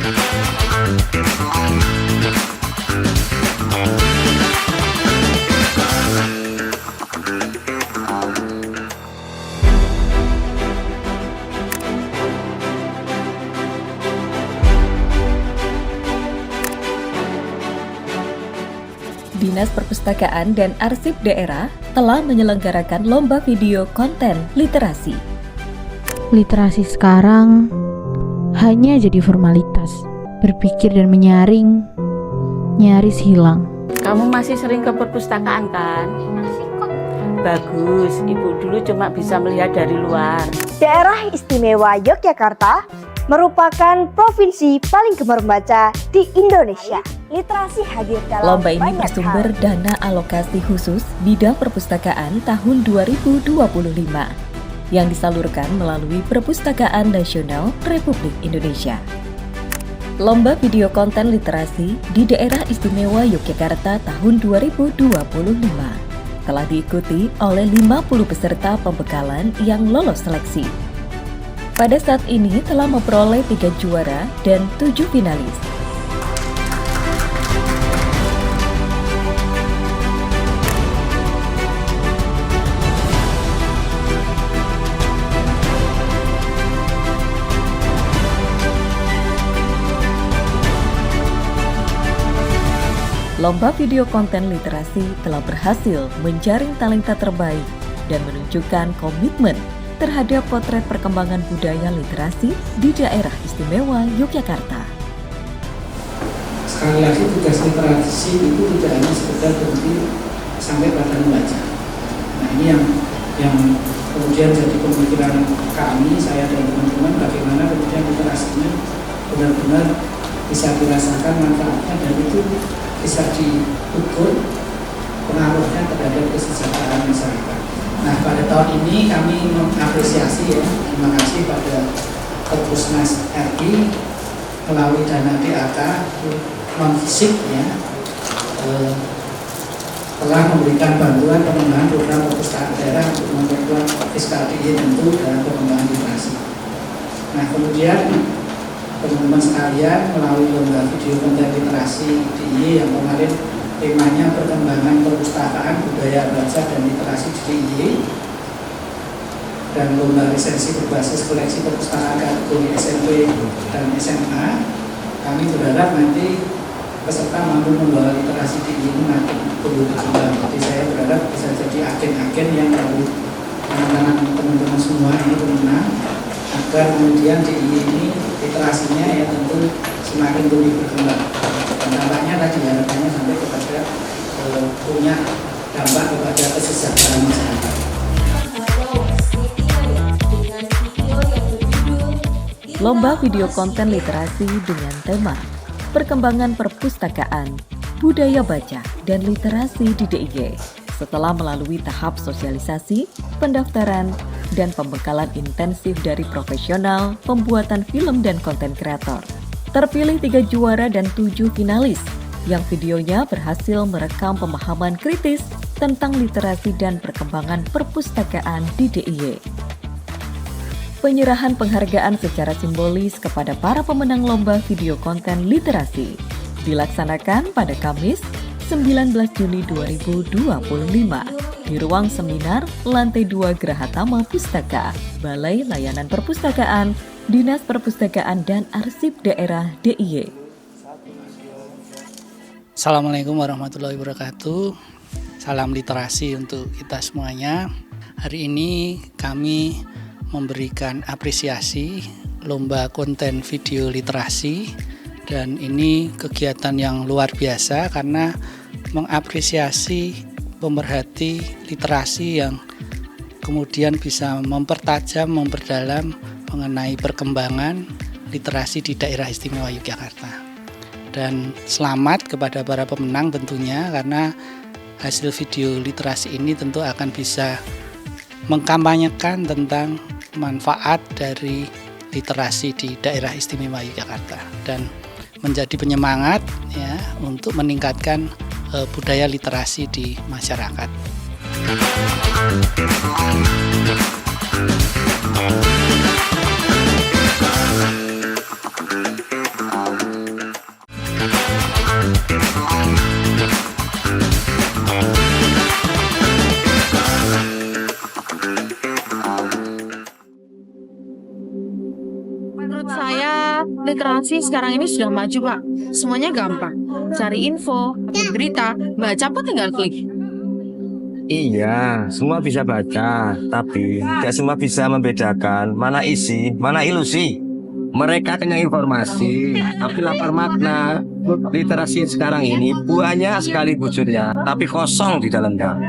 Dinas Perpustakaan dan Arsip Daerah telah menyelenggarakan lomba video konten literasi. Literasi sekarang hanya jadi formalitas. Berpikir dan menyaring nyaris hilang. Kamu masih sering ke perpustakaan kan? Masih kok. Bagus, ibu dulu cuma bisa melihat dari luar. Daerah Istimewa Yogyakarta merupakan provinsi paling gemar membaca di Indonesia. Literasi hadir dalam Lomba ini banyak bersumber hal. dana alokasi khusus bidang perpustakaan tahun 2025 yang disalurkan melalui Perpustakaan Nasional Republik Indonesia. Lomba video konten literasi di Daerah Istimewa Yogyakarta tahun 2025 telah diikuti oleh 50 peserta pembekalan yang lolos seleksi. Pada saat ini telah memperoleh 3 juara dan 7 finalis. Lomba video konten literasi telah berhasil menjaring talenta terbaik dan menunjukkan komitmen terhadap potret perkembangan budaya literasi di Daerah Istimewa Yogyakarta. Sekali lagi tugas literasi itu tidak hanya sekedar berhenti sampai pada membaca. Nah ini yang kemudian jadi pemikiran kami, saya dan teman-teman, bagaimana kemudian literasi ini benar-benar bisa dirasakan manfaatnya dan itu bisa diukur pengaruhnya terhadap kesejahteraan masyarakat. Nah pada tahun ini kami mengapresiasi ya, terima kasih pada Perpusnas RI melalui dana DAK non-fisik ya, telah memberikan bantuan pengembangan program perpustakaan daerah untuk memperkuat fiskal DIY tentu dalam pengembangan literasi. Nah kemudian teman-teman sekalian melalui lomba video konten literasi DIY yang kemarin temanya perkembangan perpustakaan budaya baca dan literasi di DIY dan lomba lisensi berbasis koleksi perpustakaan kategori SMP dan SMA, kami berharap nanti peserta mampu membawa literasi DIY ini makin berkembang. Jadi saya berharap bisa jadi agen-agen yang lalu teman-teman semua ini bermenang agar kemudian DIY ini literasinya ya tentu semakin lebih berkembang. Dan dampaknya tadi harapannya sampai kepada punya dampak kepada kesejahteraan masyarakat. Lomba video konten literasi dengan tema Perkembangan Perpustakaan, Budaya Baca, dan Literasi di DIY setelah melalui tahap sosialisasi, pendaftaran, dan pembekalan intensif dari profesional, pembuatan film dan konten kreator. Terpilih 3 juara dan 7 finalis yang videonya berhasil merekam pemahaman kritis tentang literasi dan perkembangan perpustakaan di DIY. Penyerahan penghargaan secara simbolis kepada para pemenang lomba video konten literasi dilaksanakan pada Kamis 19 Juni 2025 di ruang seminar lantai 2 Grahatama Pustaka, Balai Layanan Perpustakaan, Dinas Perpustakaan dan Arsip Daerah DIY. Assalamualaikum warahmatullahi wabarakatuh. Salam literasi untuk kita semuanya. Hari ini kami memberikan apresiasi lomba konten video literasi dan ini kegiatan yang luar biasa karena mengapresiasi pemerhati literasi yang kemudian bisa mempertajam, memperdalam mengenai perkembangan literasi di Daerah Istimewa Yogyakarta. Dan selamat kepada para pemenang tentunya karena hasil video literasi ini tentu akan bisa mengkampanyekan tentang manfaat dari literasi di Daerah Istimewa Yogyakarta dan menjadi penyemangat ya untuk meningkatkan budaya literasi di masyarakat. Literasi sekarang ini sudah maju, Pak. Semuanya gampang. Cari info, berita, baca pun tinggal klik. Iya, semua bisa baca, tapi tidak semua bisa membedakan mana isi, mana ilusi. Mereka kenyang informasi, tapi lapar makna. Literasi sekarang ini banyak sekali bujurnya, tapi kosong di dalamnya.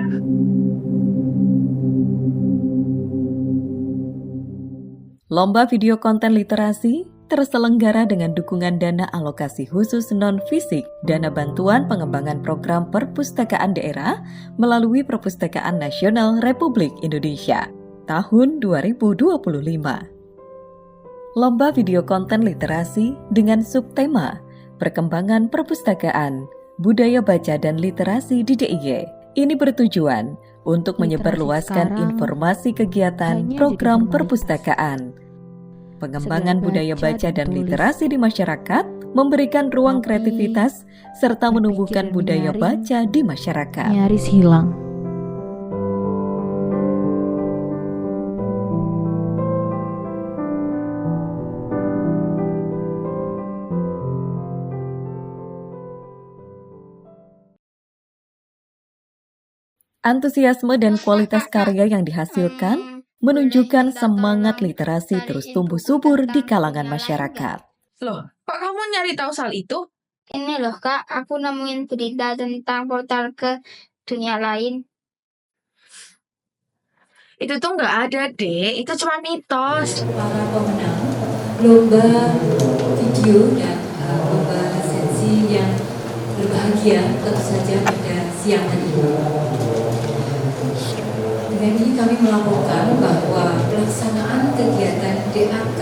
Lomba video konten literasi terselenggara dengan dukungan dana alokasi khusus non-fisik, dana bantuan pengembangan program perpustakaan daerah melalui Perpustakaan Nasional Republik Indonesia tahun 2025. Lomba video konten literasi dengan subtema Perkembangan Perpustakaan, Budaya Baca dan Literasi di DIY. Ini bertujuan untuk menyebarluaskan informasi kegiatan program perpustakaan, pengembangan budaya baca dan literasi di masyarakat, memberikan ruang kreativitas, serta menumbuhkan budaya baca di masyarakat. Nyaris hilang. Antusiasme dan kualitas karya yang dihasilkan menunjukkan semangat literasi terus tumbuh subur di kalangan masyarakat. Loh, kok kamu nyari tahu soal itu? Ini loh Kak, aku nemuin berita tentang portal ke dunia lain. Itu tuh nggak ada, Dek. Itu cuma mitos. Para pemenang lomba video dan lomba resensi yang berbahagia tentu saja pada siang hari ini. Dengan ini kami melaporkan bahwa pelaksanaan kegiatan DAK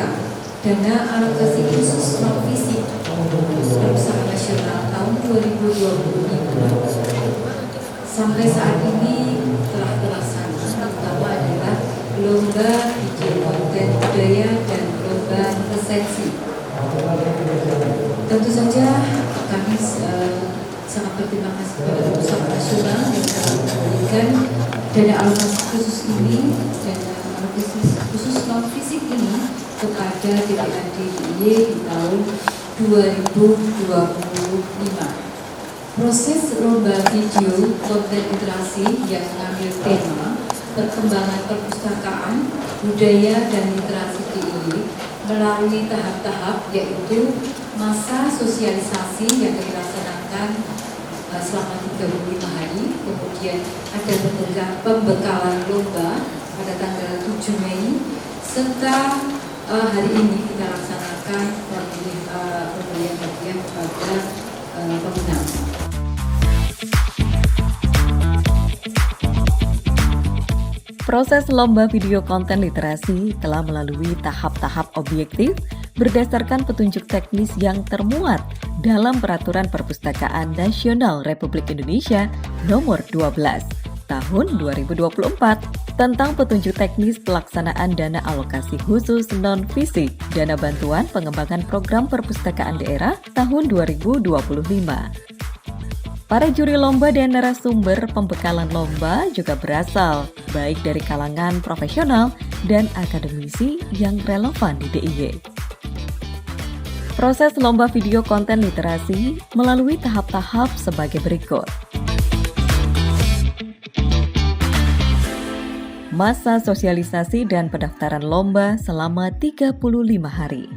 Dana Alokasi Khusus Non-Fisik Perpustakaan Nasional tahun 2025 sampai saat ini telah terlaksana. Pertama adalah lomba video konten budaya dan lomba resensi. Tentu saja kami sangat berterima kasih kepada Perpustakaan Nasional yang telah memberikan dana alokasi khusus ini, dana alokasi khusus non-fisik ini kepada DPAD DIY di tahun 2025. Proses lomba video konten literasi yang mengambil tema perkembangan perpustakaan, budaya dan literasi DIY melalui tahap-tahap, yaitu masa sosialisasi yang dilaksanakan selama 35 hari, kemudian ada pembekalan lomba pada tanggal 7 Mei, serta hari ini kita laksanakan pemberian hadiah kepada pemenang. Proses lomba video konten literasi telah melalui tahap-tahap objektif berdasarkan petunjuk teknis yang termuat dalam Peraturan Perpustakaan Nasional Republik Indonesia Nomor 12 Tahun 2024 tentang petunjuk teknis pelaksanaan dana alokasi khusus non-fisik dana bantuan pengembangan program perpustakaan daerah tahun 2025. Para juri lomba dan narasumber pembekalan lomba juga berasal baik dari kalangan profesional dan akademisi yang relevan di DIY. Proses lomba video konten literasi melalui tahap-tahap sebagai berikut. Masa sosialisasi dan pendaftaran lomba selama 35 hari.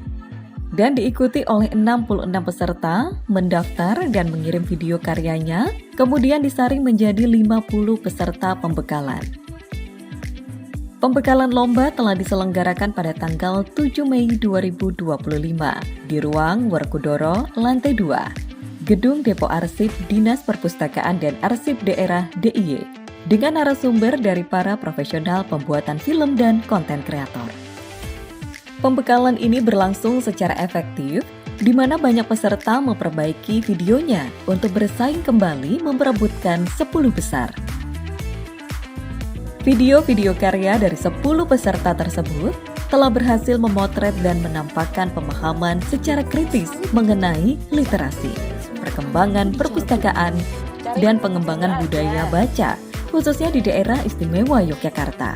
Dan diikuti oleh 66 peserta mendaftar dan mengirim video karyanya, kemudian disaring menjadi 50 peserta pembekalan. Pembekalan lomba telah diselenggarakan pada tanggal 7 Mei 2025 di ruang Werkudara, lantai 2, Gedung Depo Arsip Dinas Perpustakaan dan Arsip Daerah DIY, dengan narasumber dari para profesional pembuatan film dan konten kreator. Pembekalan ini berlangsung secara efektif, di mana banyak peserta memperbaiki videonya untuk bersaing kembali memperebutkan 10 besar. Video-video karya dari 10 peserta tersebut telah berhasil memotret dan menampakkan pemahaman secara kritis mengenai literasi, perkembangan perpustakaan, dan pengembangan budaya baca, khususnya di daerah istimewa Yogyakarta.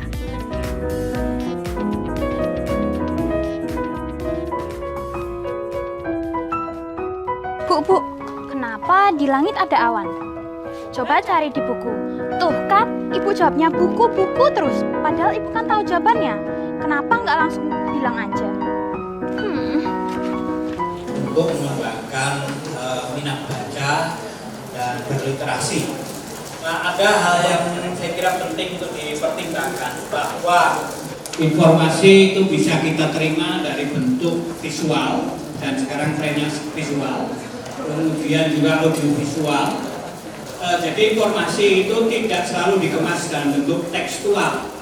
Bu, kenapa di langit ada awan? Coba cari di buku. Tuh kan, Ibu jawabnya buku-buku terus. Padahal Ibu kan tahu jawabannya. Kenapa nggak langsung bilang aja? Untuk mengembangkan minat baca dan berliterasi. Nah, ada hal yang saya kira penting untuk dipertimbangkan, bahwa informasi itu bisa kita terima dari bentuk visual, dan sekarang trennya visual, kemudian juga audiovisual. Jadi informasi itu tidak selalu dikemas dalam bentuk tekstual.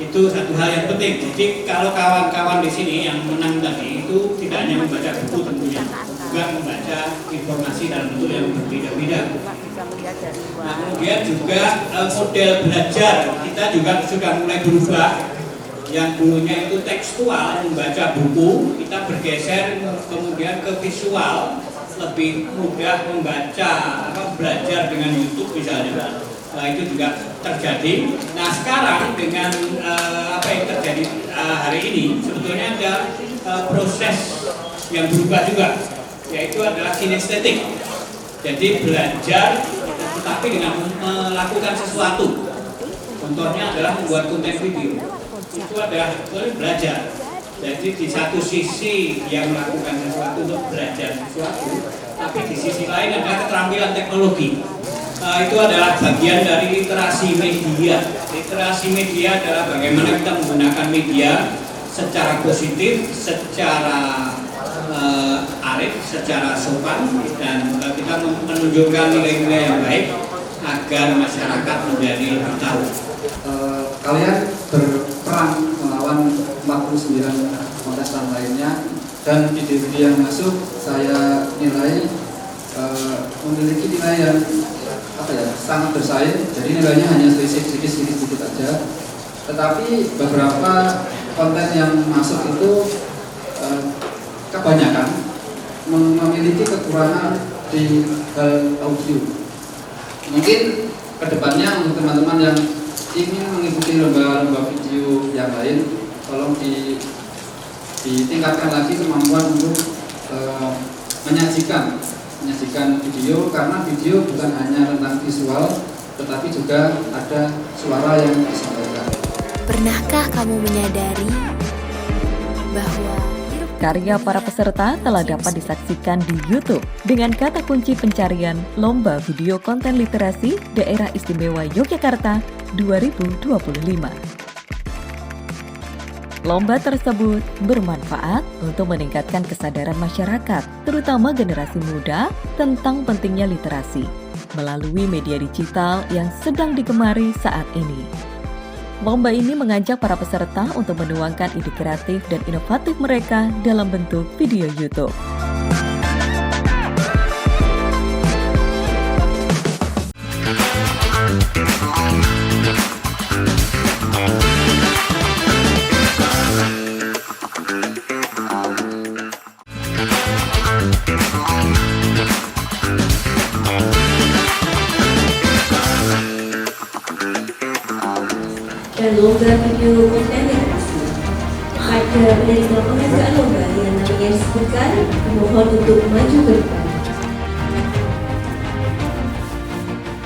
Itu satu hal yang penting. Jadi kalau kawan-kawan di sini yang menang tadi itu tidak hanya membaca buku tentunya, juga membaca informasi dalam bentuk yang berbeda-beda. Nah, kemudian juga model belajar kita juga sudah mulai berubah. Yang dulunya itu tekstual, membaca buku, kita bergeser kemudian ke visual, lebih mudah membaca, belajar dengan YouTube misalnya. Nah, itu juga terjadi. Nah, sekarang dengan apa yang terjadi hari ini, sebetulnya ada proses yang berubah juga, yaitu adalah kinestetik. Jadi belajar tetapi dengan melakukan sesuatu. Contohnya adalah membuat konten video. Itu adalah belajar. Jadi di satu sisi yang melakukan sesuatu untuk belajar sesuatu, tapi di sisi lain ada keterampilan teknologi. Itu adalah bagian dari literasi media. Literasi media adalah bagaimana kita menggunakan media secara positif, secara arif, secara sopan, dan kita menunjukkan nilai-nilai yang baik agar masyarakat menjadi lebih tahu. Kalian berperang melawan 49 kontestan lainnya, dan video-video yang masuk saya nilai memiliki nilai yang sangat bersaing. Jadi nilainya hanya selisih sedikit aja. Tetapi beberapa konten yang masuk itu kebanyakan memiliki kekurangan di audio. Mungkin kedepannya untuk teman-teman yang ingin mengikuti lomba-lomba video yang lain, tolong ditingkatkan lagi kemampuan untuk menyajikan video, karena video bukan hanya tentang visual, tetapi juga ada suara yang disampaikan. Pernahkah kamu menyadari bahwa karya para peserta telah dapat disaksikan di YouTube dengan kata kunci pencarian Lomba Video Konten Literasi Daerah Istimewa Yogyakarta 2025. Lomba tersebut bermanfaat untuk meningkatkan kesadaran masyarakat, terutama generasi muda, tentang pentingnya literasi melalui media digital yang sedang digemari saat ini. Lomba ini mengajak para peserta untuk menuangkan ide kreatif dan inovatif mereka dalam bentuk video YouTube. Dan lomba video konten literasi. Pada menerima penghargaan lomba yang namanya disebutkan, mohon untuk maju ke depan.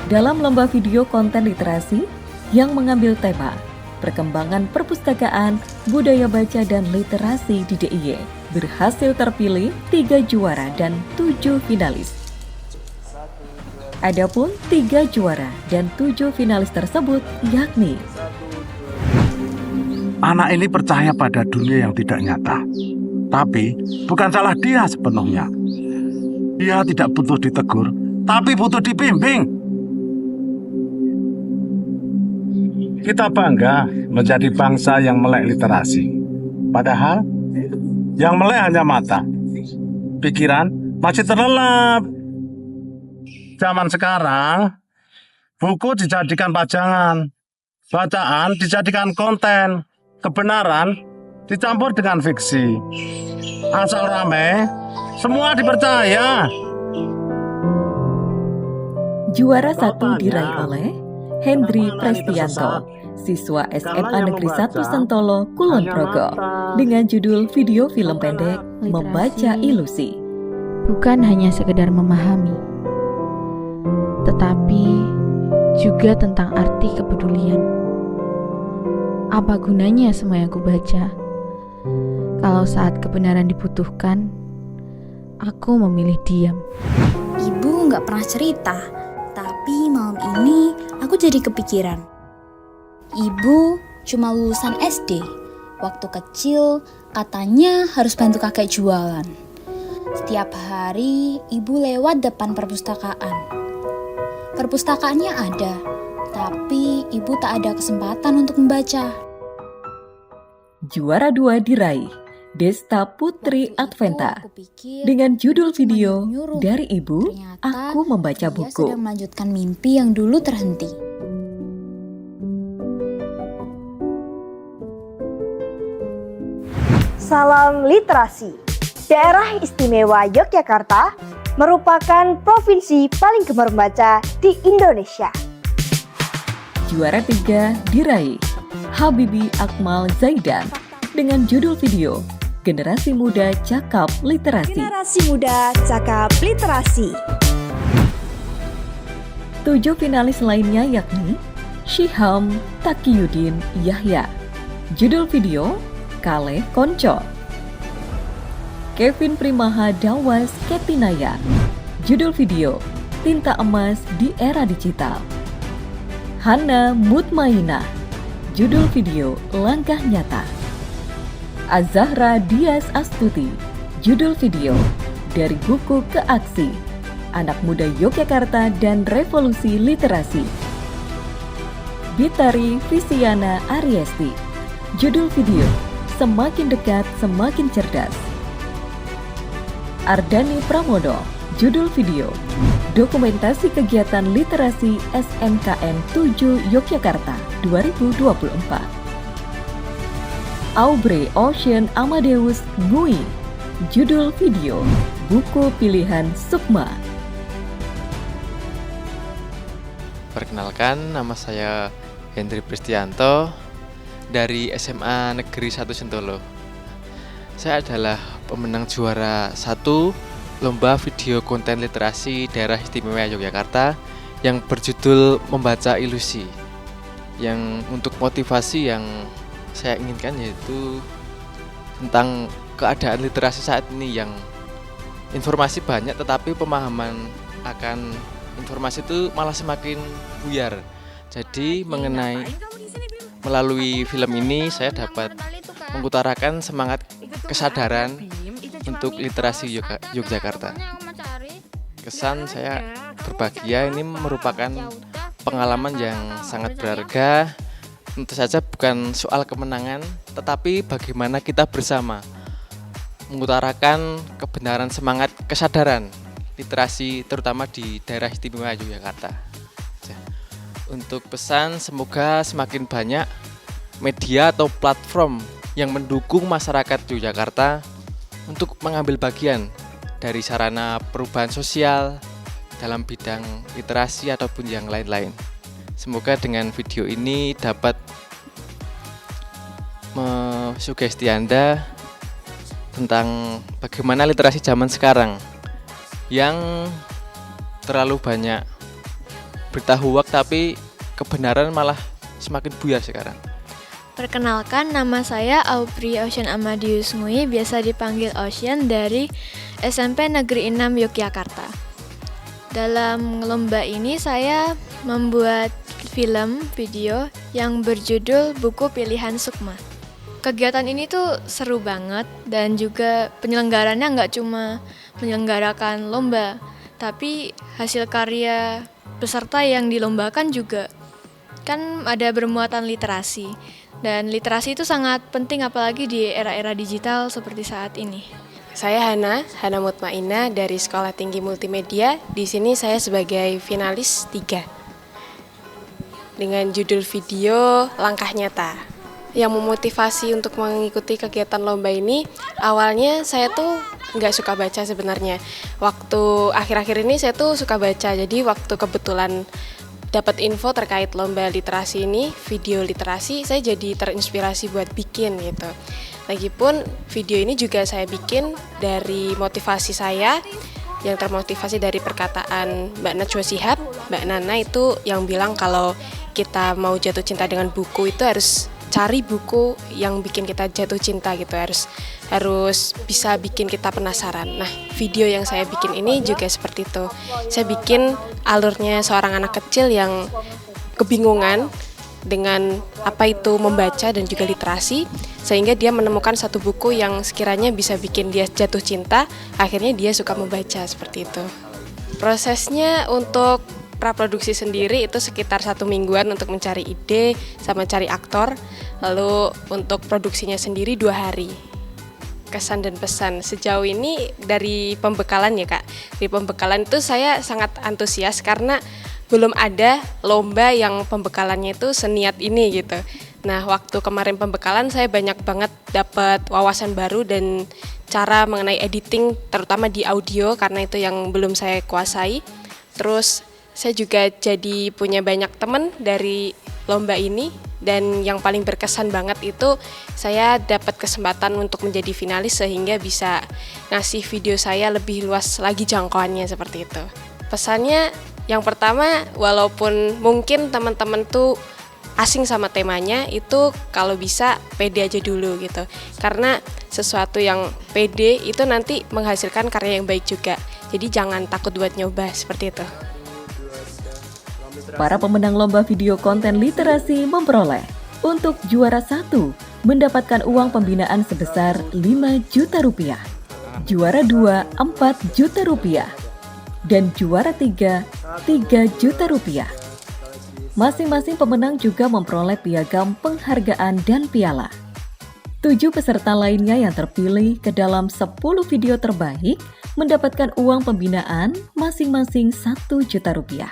Dalam lomba video konten literasi yang mengambil tema perkembangan perpustakaan, budaya baca dan literasi di DIY, berhasil terpilih 3 juara dan 7 finalis. Adapun 3 juara dan 7 finalis tersebut yakni anak ini percaya pada dunia yang tidak nyata. Tapi bukan salah dia sepenuhnya. Dia tidak butuh ditegur, tapi butuh dibimbing. Kita bangga menjadi bangsa yang melek literasi. Padahal yang melek hanya mata. Pikiran masih terlelap. Zaman sekarang, buku dijadikan pajangan. Bacaan dijadikan konten. Kebenaran dicampur dengan fiksi. Asal rame, semua dipercaya. Juara 1 diraih oleh Hendri Prestianto, siswa SMA Negeri 1 Sentolo, Kulon Progo, dengan judul video film pendek Membaca Ilusi. bukan hanya sekedar memahami, tetapi juga tentang arti kepedulian. Apa gunanya semua yang kubaca kalau saat kebenaran dibutuhkan, aku memilih diam. Ibu nggak pernah cerita, tapi malam ini aku jadi kepikiran. Ibu cuma lulusan SD. Waktu kecil katanya harus bantu kakek jualan. Setiap hari ibu lewat depan perpustakaan. Perpustakaannya ada, tapi ibu tak ada kesempatan untuk membaca. Juara 2 diraih Desta Putri Adventa dengan judul video Dari Ibu, Aku Membaca Buku. Sedang melanjutkan mimpi yang dulu terhenti. Salam literasi. Daerah Istimewa Yogyakarta merupakan provinsi paling gemar membaca di Indonesia. Juara 3 diraih Habibi Akmal Zaidan dengan judul video Generasi Muda Cakap Literasi. Generasi Muda Cakap Literasi. 7 finalis lainnya yakni Syiham Taqiyuddin Yahya. Judul video Kaleh Konco. Kevin Primaha Dawas Ketinaya. Judul video Tinta Emas di Era Digital. Hana Mutmainah. Judul video Langkah Nyata. Azahra Dias Astuti. Judul video Dari Buku ke Aksi. Anak Muda Yogyakarta dan Revolusi Literasi. Bitari Visiana Ariesti. Judul video Semakin Dekat Semakin Cerdas. Ardani Pramodo. Judul video Dokumentasi Kegiatan Literasi SMKN 7 Yogyakarta 2024. Aubrey Ocean Amadeus Ngui. Judul video Buku Pilihan Sukma. Perkenalkan, nama saya Hendri Pristianto dari SMA Negeri 1 Sentolo. Saya adalah pemenang juara 1 Lomba Video Konten Literasi Daerah Istimewa Yogyakarta yang berjudul Membaca Ilusi. Yang untuk motivasi yang saya inginkan yaitu tentang keadaan literasi saat ini yang informasi banyak tetapi pemahaman akan informasi itu malah semakin buyar. Jadi melalui film ini saya dapat mengutarakan semangat kesadaran untuk literasi Yogyakarta. Kesan saya berbahagia ini merupakan pengalaman yang sangat berharga. Tentu saja bukan soal kemenangan, tetapi bagaimana kita bersama mengutarakan kebenaran semangat kesadaran literasi terutama di daerah istimewa Yogyakarta. Untuk pesan, semoga semakin banyak media atau platform yang mendukung masyarakat Yogyakarta untuk mengambil bagian dari sarana perubahan sosial dalam bidang literasi ataupun yang lain-lain. Semoga dengan video ini dapat mensugesti Anda tentang bagaimana literasi zaman sekarang yang terlalu banyak berita hoax tapi kebenaran malah semakin buyar sekarang. Perkenalkan, nama saya Aubrey Ocean Amadeus Ngui, biasa dipanggil Ocean, dari SMP Negeri 6 Yogyakarta. Dalam lomba ini saya membuat film video yang berjudul Buku Pilihan Sukma. Kegiatan ini tuh seru banget dan juga penyelenggarannya nggak cuma menyelenggarakan lomba, tapi hasil karya peserta yang dilombakan juga kan ada bermuatan literasi. Dan literasi itu sangat penting apalagi di era-era digital seperti saat ini. Saya Hana Mutmainah dari Sekolah Tinggi Multimedia. Di sini saya sebagai finalis 3 dengan judul video Langkah Nyata. Yang memotivasi untuk mengikuti kegiatan lomba ini, awalnya saya tuh nggak suka baca sebenarnya. Waktu akhir-akhir ini saya tuh suka baca, jadi waktu kebetulan dapat info terkait lomba literasi ini, video literasi, saya jadi terinspirasi buat bikin gitu. Lagipun video ini juga saya bikin dari motivasi saya yang termotivasi dari perkataan Mbak Najwa Shihab. Mbak Nana itu yang bilang kalau kita mau jatuh cinta dengan buku itu harus cari buku yang bikin kita jatuh cinta gitu, harus bisa bikin kita penasaran. Nah, video yang saya bikin ini juga seperti itu. Saya bikin alurnya seorang anak kecil yang kebingungan dengan apa itu membaca dan juga literasi, sehingga dia menemukan satu buku yang sekiranya bisa bikin dia jatuh cinta, akhirnya dia suka membaca, seperti itu. Prosesnya untuk praproduksi sendiri itu sekitar 1 mingguan untuk mencari ide sama cari aktor, lalu untuk produksinya sendiri 2 hari. Kesan dan pesan sejauh ini dari pembekalan ya Kak, di pembekalan itu saya sangat antusias karena belum ada lomba yang pembekalannya itu seniat ini gitu. Nah, waktu kemarin pembekalan saya banyak banget dapat wawasan baru dan cara mengenai editing, terutama di audio karena itu yang belum saya kuasai. Terus saya juga jadi punya banyak teman dari lomba ini, dan yang paling berkesan banget itu saya dapat kesempatan untuk menjadi finalis sehingga bisa ngasih video saya lebih luas lagi jangkauannya, seperti itu. Pesannya yang pertama, walaupun mungkin teman-teman tuh asing sama temanya, itu kalau bisa pede aja dulu gitu. Karena sesuatu yang pede itu nanti menghasilkan karya yang baik juga. Jadi jangan takut buat nyoba, seperti itu. Para pemenang lomba video konten literasi memperoleh untuk juara 1 mendapatkan uang pembinaan sebesar 5 juta rupiah, juara 2 4 juta rupiah, dan juara 3 juta rupiah. Masing-masing pemenang juga memperoleh piagam penghargaan dan piala. 7 peserta lainnya yang terpilih ke dalam 10 video terbaik mendapatkan uang pembinaan masing-masing 1 juta rupiah.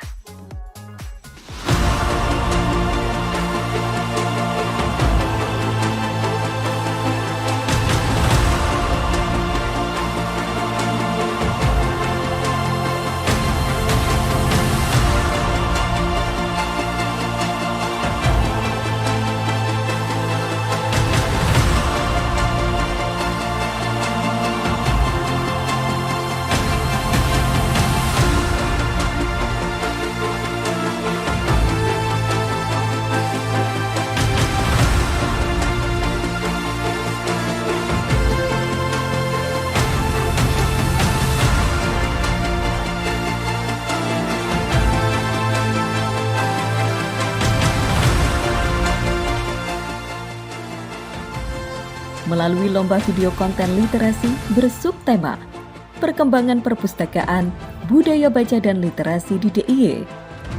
Melalui lomba video konten literasi bersubtema Perkembangan Perpustakaan, Budaya Baca dan Literasi di DIY,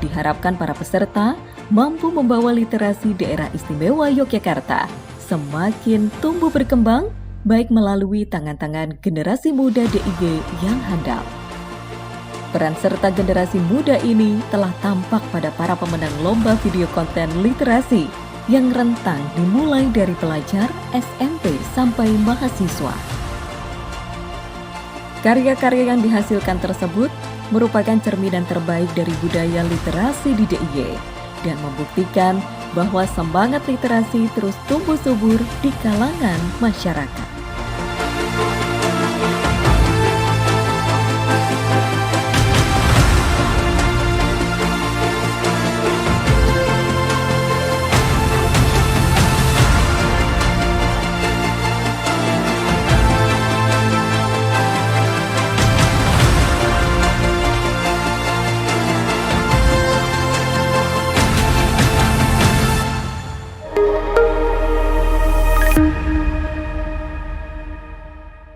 diharapkan para peserta mampu membawa literasi daerah istimewa Yogyakarta semakin tumbuh berkembang, baik melalui tangan-tangan generasi muda DIY yang handal. Peran serta generasi muda ini telah tampak pada para pemenang lomba video konten literasi yang rentang dimulai dari pelajar SMP sampai mahasiswa. Karya-karya yang dihasilkan tersebut merupakan cerminan terbaik dari budaya literasi di DIY dan membuktikan bahwa semangat literasi terus tumbuh subur di kalangan masyarakat.